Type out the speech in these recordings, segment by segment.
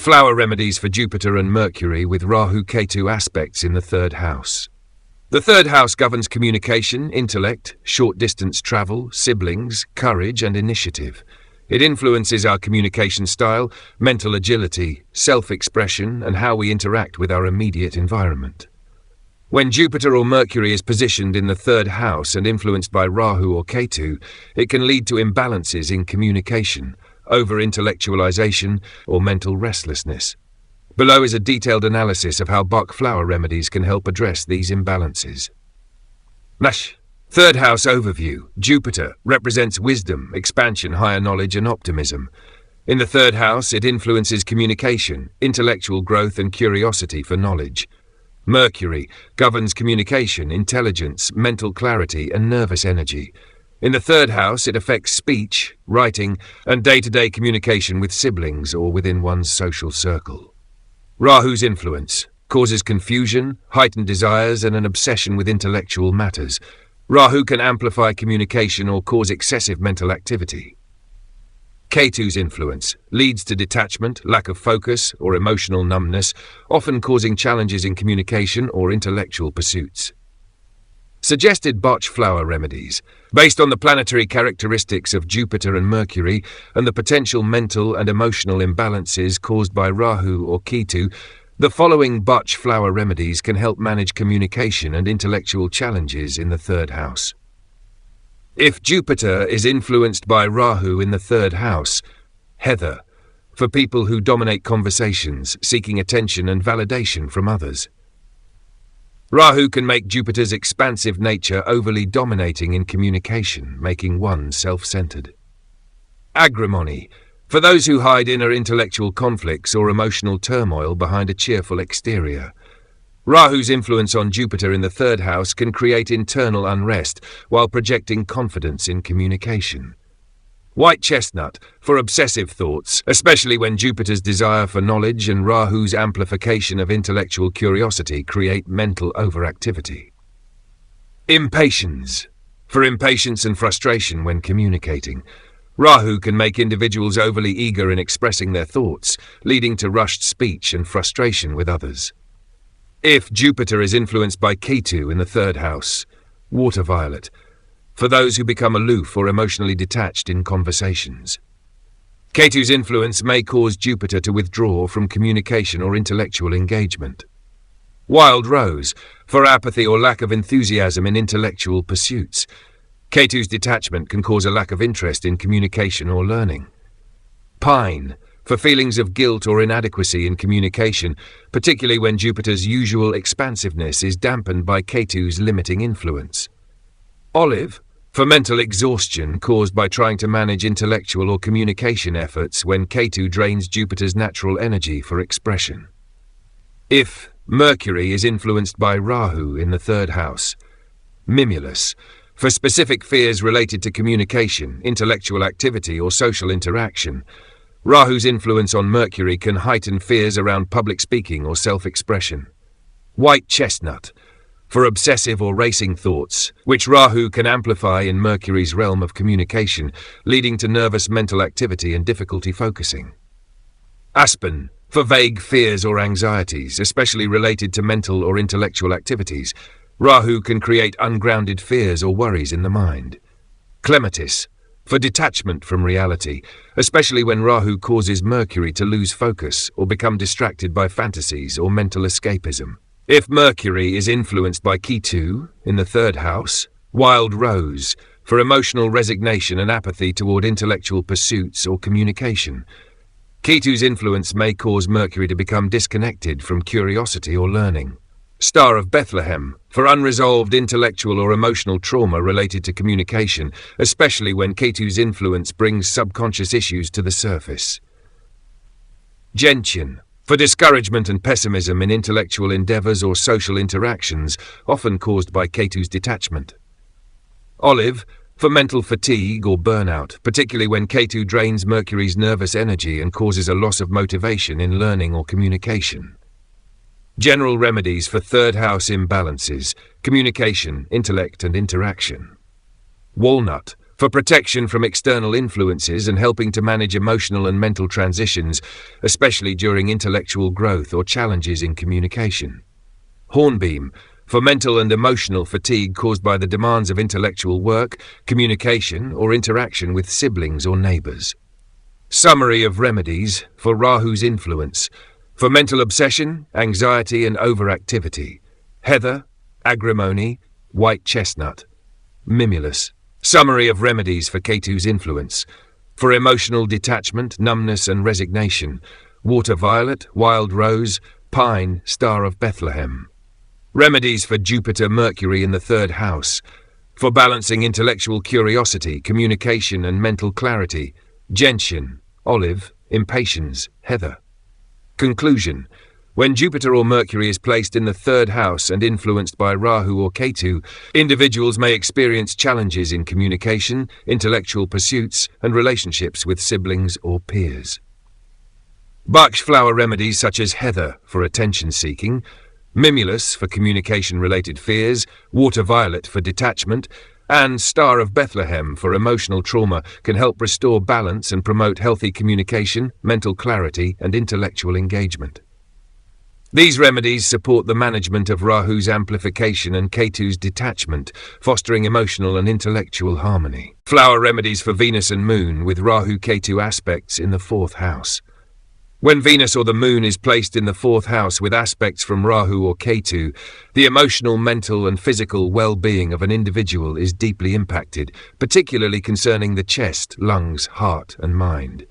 Flower remedies for Jupiter and Mercury with Rahu Ketu aspects in the third house. The third house governs communication, intellect, short-distance travel, siblings, courage, and initiative. It influences our communication style, mental agility, self-expression, and how we interact with our immediate environment. When Jupiter or Mercury is positioned in the third house and influenced by Rahu or Ketu, it can lead to imbalances in communication, over-intellectualization, or mental restlessness. Below is a detailed analysis of how Bach flower remedies can help address these imbalances. Third house overview. Jupiter represents wisdom, expansion, higher knowledge, and optimism. In the third house, it influences communication, intellectual growth, and curiosity for knowledge. Mercury governs communication, intelligence, mental clarity, and nervous energy. In the third house, it affects speech, writing, and day-to-day communication with siblings or within one's social circle. Rahu's influence causes confusion, heightened desires, and an obsession with intellectual matters. Rahu can amplify communication or cause excessive mental activity. Ketu's influence leads to detachment, lack of focus, or emotional numbness, often causing challenges in communication or intellectual pursuits. Suggested Bach flower remedies. Based on the planetary characteristics of Jupiter and Mercury and the potential mental and emotional imbalances caused by Rahu or Ketu, the following Bach flower remedies can help manage communication and intellectual challenges in the third house. If Jupiter is influenced by Rahu in the third house, heather, for people who dominate conversations, seeking attention and validation from others. Rahu can make Jupiter's expansive nature overly dominating in communication, making one self-centered. Agrimony, for those who hide inner intellectual conflicts or emotional turmoil behind a cheerful exterior. Rahu's influence on Jupiter in the third house can create internal unrest while projecting confidence in communication. White chestnut, for obsessive thoughts, especially when Jupiter's desire for knowledge and Rahu's amplification of intellectual curiosity create mental overactivity. Impatience, for impatience and frustration when communicating. Rahu can make individuals overly eager in expressing their thoughts, leading to rushed speech and frustration with others. If Jupiter is influenced by Ketu in the third house, water violet, for those who become aloof or emotionally detached in conversations. Ketu's influence may cause Jupiter to withdraw from communication or intellectual engagement. Wild rose, for apathy or lack of enthusiasm in intellectual pursuits. Ketu's detachment can cause a lack of interest in communication or learning. Pine, for feelings of guilt or inadequacy in communication, particularly when Jupiter's usual expansiveness is dampened by Ketu's limiting influence. Olive, for mental exhaustion caused by trying to manage intellectual or communication efforts when Ketu drains Jupiter's natural energy for expression. If Mercury is influenced by Rahu in the third house. Mimulus, for specific fears related to communication, intellectual activity, or social interaction. Rahu's influence on Mercury can heighten fears around public speaking or self-expression. White chestnut, for obsessive or racing thoughts, which Rahu can amplify in Mercury's realm of communication, leading to nervous mental activity and difficulty focusing. Aspen, for vague fears or anxieties, especially related to mental or intellectual activities. Rahu can create ungrounded fears or worries in the mind. Clematis, for detachment from reality, especially when Rahu causes Mercury to lose focus or become distracted by fantasies or mental escapism. If Mercury is influenced by Ketu in the third house. Wild rose, for emotional resignation and apathy toward intellectual pursuits or communication. Ketu's influence may cause Mercury to become disconnected from curiosity or learning. Star of Bethlehem, for unresolved intellectual or emotional trauma related to communication, especially when Ketu's influence brings subconscious issues to the surface. Gentian, for discouragement and pessimism in intellectual endeavors or social interactions, often caused by Ketu's detachment. Olive, for mental fatigue or burnout, particularly when Ketu drains Mercury's nervous energy and causes a loss of motivation in learning or communication. General remedies for third house imbalances, communication, intellect, and interaction. Walnut, for protection from external influences and helping to manage emotional and mental transitions, especially during intellectual growth or challenges in communication. Hornbeam, for mental and emotional fatigue caused by the demands of intellectual work, communication, or interaction with siblings or neighbors. Summary of remedies for Rahu's influence, for mental obsession, anxiety, and overactivity. Heather, agrimony, white chestnut. Mimulus. Summary of remedies for Ketu's influence, for emotional detachment, numbness, and resignation. Water violet, wild rose, pine, star of Bethlehem. Remedies for Jupiter, Mercury in the third house, for balancing intellectual curiosity, communication, and mental clarity. Gentian, olive, impatience, heather. Conclusion. When Jupiter or Mercury is placed in the third house and influenced by Rahu or Ketu, individuals may experience challenges in communication, intellectual pursuits, and relationships with siblings or peers. Bach's flower remedies such as heather for attention-seeking, mimulus for communication-related fears, water violet for detachment, and Star of Bethlehem for emotional trauma can help restore balance and promote healthy communication, mental clarity, and intellectual engagement. These remedies support the management of Rahu's amplification and Ketu's detachment, fostering emotional and intellectual harmony. Flower remedies for Venus and Moon with Rahu-Ketu aspects in the fourth house. When Venus or the Moon is placed in the fourth house with aspects from Rahu or Ketu, the emotional, mental, and physical well-being of an individual is deeply impacted, particularly concerning the chest, lungs, heart, and mind.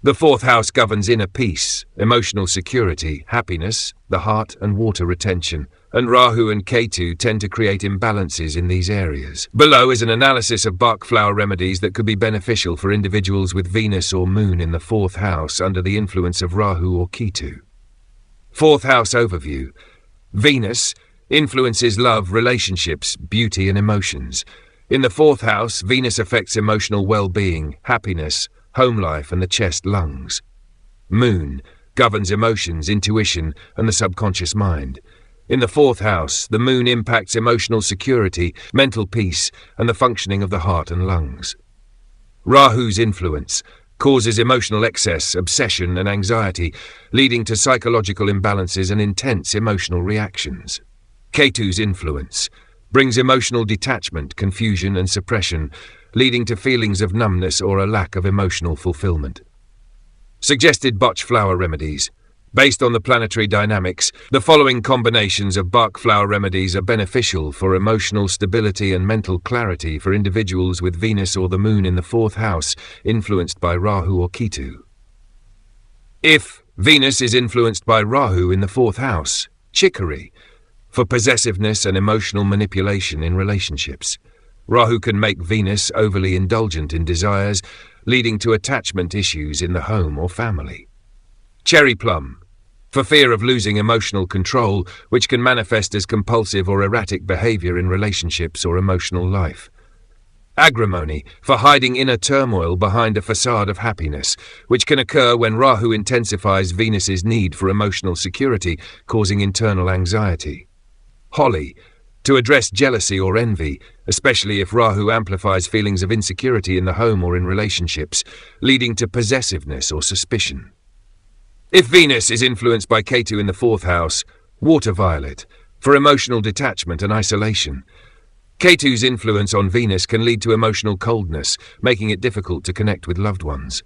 The fourth house governs inner peace, emotional security, happiness, the heart, and water retention, and Rahu and Ketu tend to create imbalances in these areas. Below is an analysis of Bach flower remedies that could be beneficial for individuals with Venus or Moon in the fourth house under the influence of Rahu or Ketu. Fourth house overview. Venus influences love, relationships, beauty, and emotions. In the fourth house, Venus affects emotional well-being, happiness, home life, and the chest, lungs. Moon governs emotions, intuition, and the subconscious mind. In the fourth house, the Moon impacts emotional security, mental peace, and the functioning of the heart and lungs. Rahu's influence causes emotional excess, obsession, and anxiety, leading to psychological imbalances and intense emotional reactions. Ketu's influence brings emotional detachment, confusion, and suppression, leading to feelings of numbness or a lack of emotional fulfillment. Suggested Bach flower remedies. Based on the planetary dynamics, the following combinations of Bach flower remedies are beneficial for emotional stability and mental clarity for individuals with Venus or the Moon in the fourth house, influenced by Rahu or Ketu. If Venus is influenced by Rahu in the fourth house, chicory, for possessiveness and emotional manipulation in relationships. Rahu can make Venus overly indulgent in desires, leading to attachment issues in the home or family. Cherry plum, for fear of losing emotional control, which can manifest as compulsive or erratic behavior in relationships or emotional life. Agrimony, for hiding inner turmoil behind a facade of happiness, which can occur when Rahu intensifies Venus's need for emotional security, causing internal anxiety. Holly, to address jealousy or envy, especially if Rahu amplifies feelings of insecurity in the home or in relationships, leading to possessiveness or suspicion. If Venus is influenced by Ketu in the fourth house, water violet, for emotional detachment and isolation. Ketu's influence on Venus can lead to emotional coldness, making it difficult to connect with loved ones.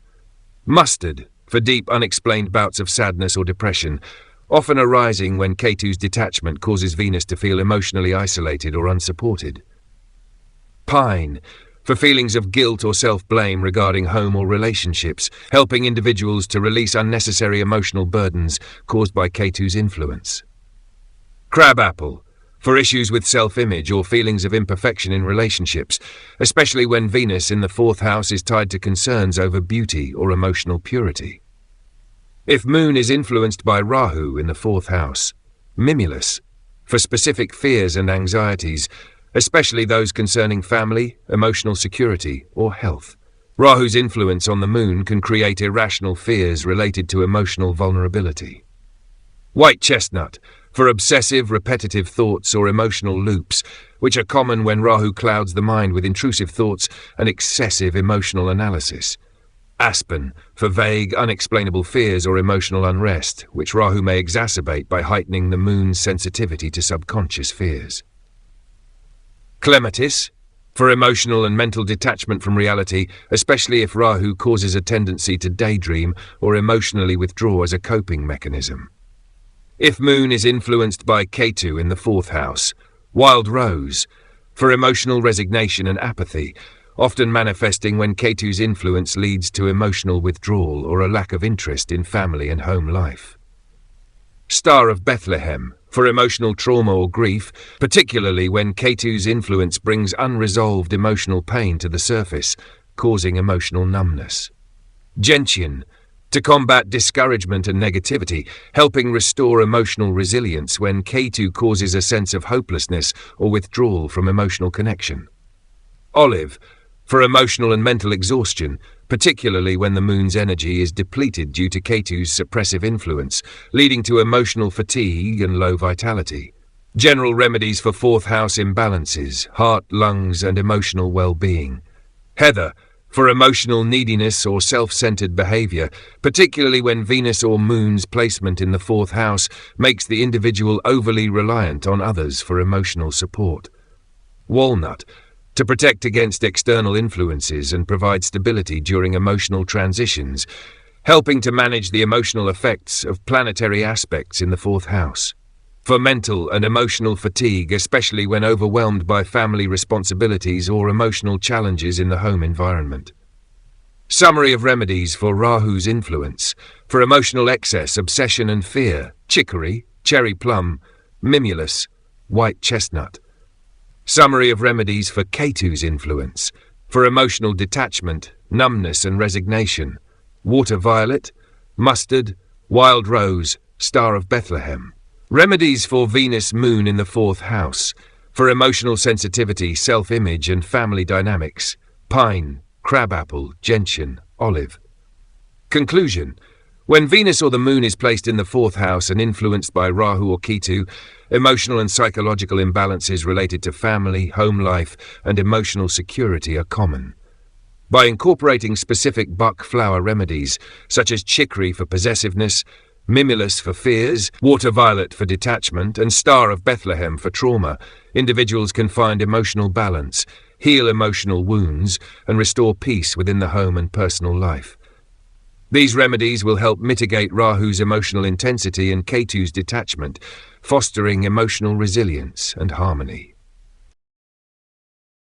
Mustard, for deep unexplained bouts of sadness or depression, often arising when Ketu's detachment causes Venus to feel emotionally isolated or unsupported. Pine, for feelings of guilt or self-blame regarding home or relationships, helping individuals to release unnecessary emotional burdens caused by Ketu's influence. Crabapple, for issues with self-image or feelings of imperfection in relationships, especially when Venus in the fourth house is tied to concerns over beauty or emotional purity. If Moon is influenced by Rahu in the fourth house, Mimulus, for specific fears and anxieties, especially those concerning family, emotional security, or health. Rahu's influence on the Moon can create irrational fears related to emotional vulnerability. White chestnut, for obsessive, repetitive thoughts or emotional loops, which are common when Rahu clouds the mind with intrusive thoughts and excessive emotional analysis. Aspen, for vague, unexplainable fears or emotional unrest, which Rahu may exacerbate by heightening the moon's sensitivity to subconscious fears. Clematis, for emotional and mental detachment from reality, especially if Rahu causes a tendency to daydream or emotionally withdraw as a coping mechanism. If moon is influenced by Ketu in the 4th house. Wild rose, for emotional resignation and apathy, often manifesting when Ketu's influence leads to emotional withdrawal or a lack of interest in family and home life. Star of Bethlehem, for emotional trauma or grief, particularly when Ketu's influence brings unresolved emotional pain to the surface, causing emotional numbness. Gentian, to combat discouragement and negativity, helping restore emotional resilience when Ketu causes a sense of hopelessness or withdrawal from emotional connection. Olive, for emotional and mental exhaustion, particularly when the moon's energy is depleted due to Ketu's suppressive influence, leading to emotional fatigue and low vitality. General remedies for 4th house imbalances, heart, lungs, and emotional well-being. Heather, for emotional neediness or self-centered behavior, particularly when Venus or Moon's placement in the 4th house makes the individual overly reliant on others for emotional support. Walnut, to protect against external influences and provide stability during emotional transitions, helping to manage the emotional effects of planetary aspects in the 4th house. For mental and emotional fatigue, especially when overwhelmed by family responsibilities or emotional challenges in the home environment. Summary of remedies for Rahu's influence. For emotional excess, obsession and fear, chicory, cherry plum, mimulus, white chestnut. Summary of remedies for Ketu's influence. For emotional detachment, numbness and resignation, water violet, mustard, wild rose, star of Bethlehem. Remedies for Venus Moon in the 4th house. For emotional sensitivity, self-image and family dynamics, pine, crabapple, gentian, olive. Conclusion. When Venus or the Moon is placed in the 4th house and influenced by Rahu or Ketu, emotional and psychological imbalances related to family, home life, and emotional security are common. By incorporating specific Bach flower remedies, such as chicory for possessiveness, mimulus for fears, water violet for detachment, and star of Bethlehem for trauma, individuals can find emotional balance, heal emotional wounds, and restore peace within the home and personal life. These remedies will help mitigate Rahu's emotional intensity and Ketu's detachment, fostering emotional resilience and harmony.